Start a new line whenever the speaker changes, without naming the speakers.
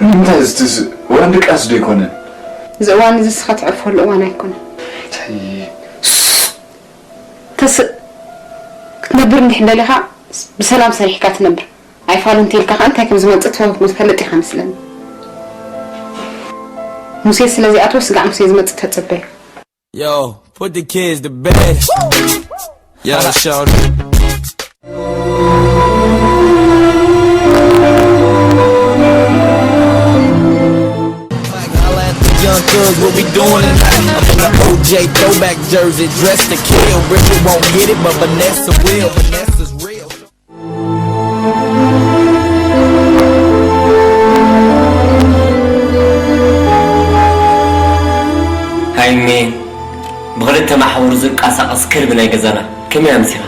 انت استس وعندك قصد يكون
زواني زسخة تعرفه الأوان يكون كتنبر نحن لها بسلام صريح كتنبر عيفال انتي لك أنت كم زمان تتفهم متفلتي خمس لن موسيس الذي أتوسق عن موسيس ما تتتبه
Yo, put the kids to bed. Yo, shout it. Young thugs, what we doing tonight? I'm in the OJ throwback jersey, dressed to kill. Bridget won't get it, but Vanessa will. Vanessa's real. هاي مين؟ بغلت محور زق أساقس كرب ناي جزانا كم يا مسيرة؟